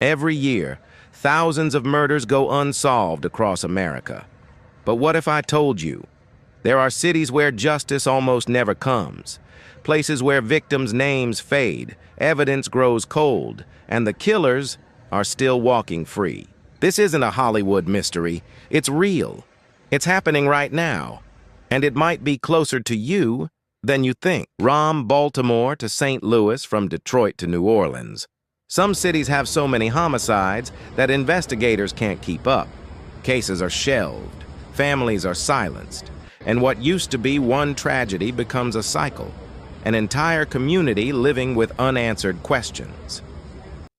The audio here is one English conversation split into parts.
Every year, thousands of murders go unsolved across America. But what if I told you there are cities where justice almost never comes, places where victims' names fade, evidence grows cold, and the killers are still walking free? This isn't a Hollywood mystery. It's real. It's happening right now, and it might be closer to you than you think. From Baltimore to St. Louis, from Detroit to New Orleans. Some cities have so many homicides that investigators can't keep up. Cases are shelved, families are silenced, and what used to be one tragedy becomes a cycle, an entire community living with unanswered questions.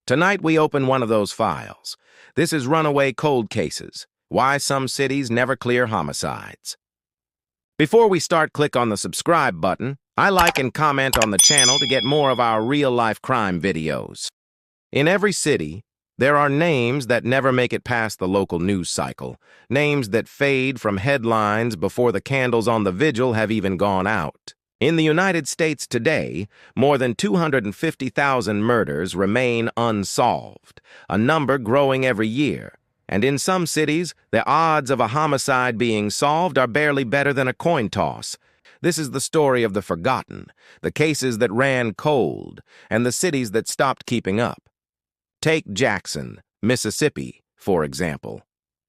Tonight we open one of those files. This is Runaway Cold Cases, Why Some Cities Never Clear Homicides. Before we start, click on the subscribe button. I like and comment on the channel to get more of our real-life crime videos. In every city, there are names that never make it past the local news cycle, names that fade from headlines before the candles on the vigil have even gone out. In the United States today, more than 250,000 murders remain unsolved, a number growing every year. And in some cities, the odds of a homicide being solved are barely better than a coin toss. This is the story of the forgotten, the cases that ran cold, and the cities that stopped keeping up. Take Jackson, Mississippi, for example.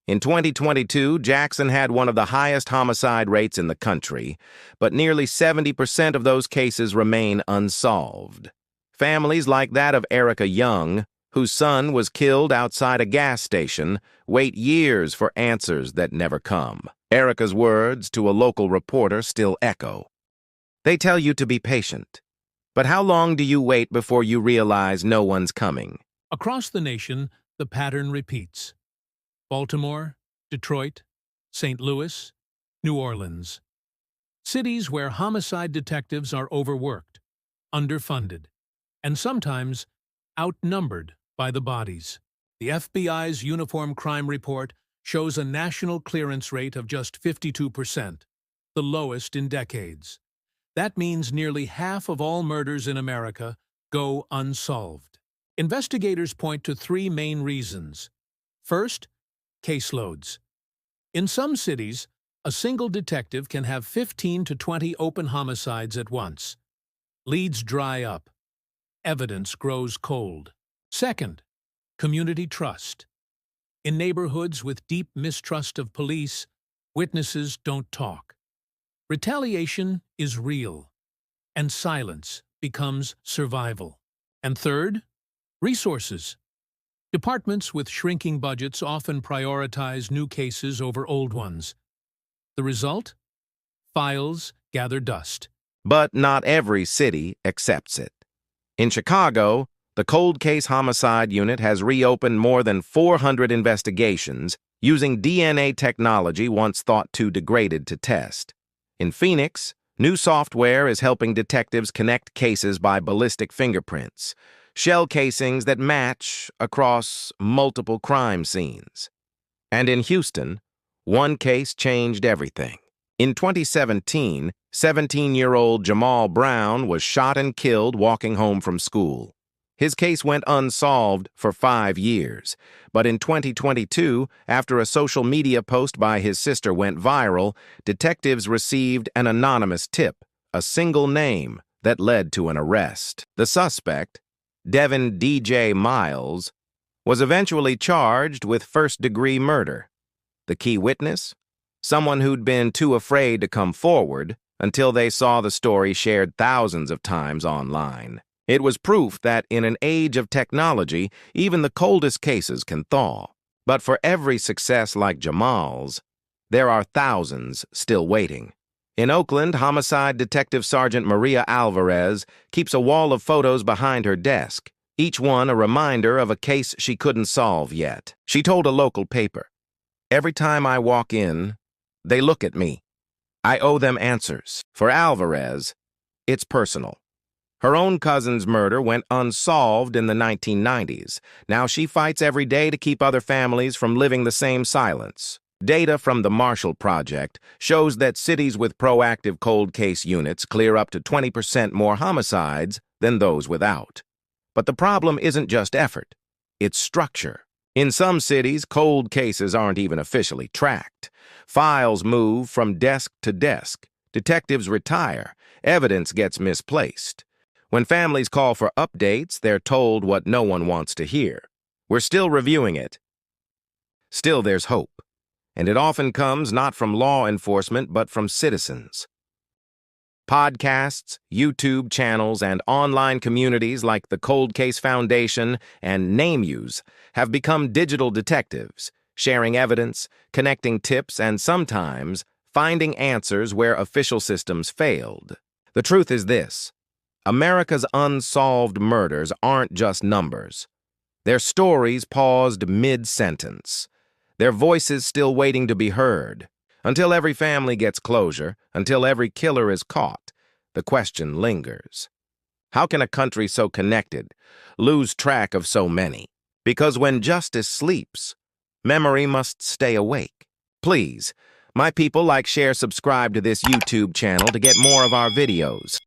In 2022, Jackson had one of the highest homicide rates in the country, but nearly 70% of those cases remain unsolved. Families like that of Erica Young, whose son was killed outside a gas station, wait years for answers that never come. Erica's words to a local reporter still echo. They tell you to be patient. But how long do you wait before you realize no one's coming? Across the nation, the pattern repeats. Baltimore, Detroit, St. Louis, New Orleans. Cities where homicide detectives are overworked, underfunded, and sometimes outnumbered by the bodies. The FBI's Uniform Crime Report shows a national clearance rate of just 52%, the lowest in decades. That means nearly half of all murders in America go unsolved. Investigators point to three main reasons. First, caseloads. In some cities, a single detective can have 15 to 20 open homicides at once. Leads dry up. Evidence grows cold. Second, community trust. In neighborhoods with deep mistrust of police, witnesses don't talk. Retaliation is real, and silence becomes survival. And third, resources. Departments with shrinking budgets often prioritize new cases over old ones. The result? Files gather dust. But not every city accepts it. In Chicago, the Cold Case Homicide Unit has reopened more than 400 investigations using DNA technology once thought too degraded to test. In Phoenix, new software is helping detectives connect cases by ballistic fingerprints, shell casings that match across multiple crime scenes. And in Houston, one case changed everything. In 2017, 17-year-old Jamal Brown was shot and killed walking home from school. His case went unsolved for 5 years, but in 2022, after a social media post by his sister went viral, detectives received an anonymous tip, a single name that led to an arrest. The suspect, Devin D.J. Miles, was eventually charged with first-degree murder. The key witness? Someone who'd been too afraid to come forward until they saw the story shared thousands of times online. It was proof that in an age of technology, even the coldest cases can thaw. But for every success like Jamal's, there are thousands still waiting. In Oakland, Homicide Detective Sergeant Maria Alvarez keeps a wall of photos behind her desk, each one a reminder of a case she couldn't solve yet. She told a local paper, "Every time I walk in, they look at me. I owe them answers." For Alvarez, it's personal. Her own cousin's murder went unsolved in the 1990s. Now she fights every day to keep other families from living the same silence. Data from the Marshall Project shows that cities with proactive cold case units clear up to 20% more homicides than those without. But the problem isn't just effort. its structure. In some cities, cold cases aren't even officially tracked. Files move from desk to desk. Detectives retire. Evidence gets misplaced. When families call for updates, they're told what no one wants to hear. We're still reviewing it. Still, there's hope. And it often comes not from law enforcement, but from citizens. Podcasts, YouTube channels, and online communities like the Cold Case Foundation and NameUse have become digital detectives, sharing evidence, connecting tips, and sometimes finding answers where official systems failed. The truth is this: America's unsolved murders aren't just numbers. They're stories paused mid-sentence. They're voices still waiting to be heard. Until every family gets closure, until every killer is caught, the question lingers. How can a country so connected lose track of so many? Because when justice sleeps, memory must stay awake. Please, my people, like, share, subscribe to this YouTube channel to get more of our videos.